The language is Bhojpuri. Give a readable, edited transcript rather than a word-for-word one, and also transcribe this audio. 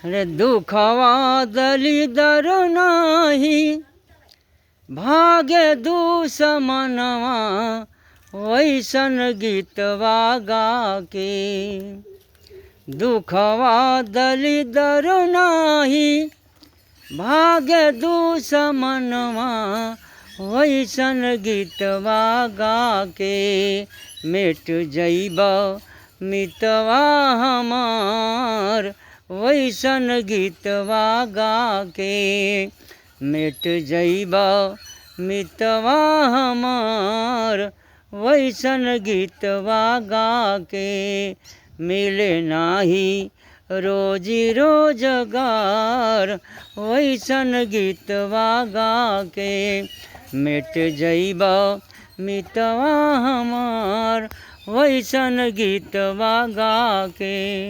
रे दुखवा दलिदर नाही भागे दुश्मनवा वैसन गीतवा गा के। दुखवा दलिदर नाही भागे दुश्मनवा वैसन गीतवा गा के। मिट जइबा मितवा हमार वैसन गीतवा गा के। मिट जइबा मितवा हमार वैसन गीतवा गा के। मिले नाही रोजी रोजगार वैसन गीतवा गा के। मिट जइबा मितवा हमार वैसन गीतवा गा के।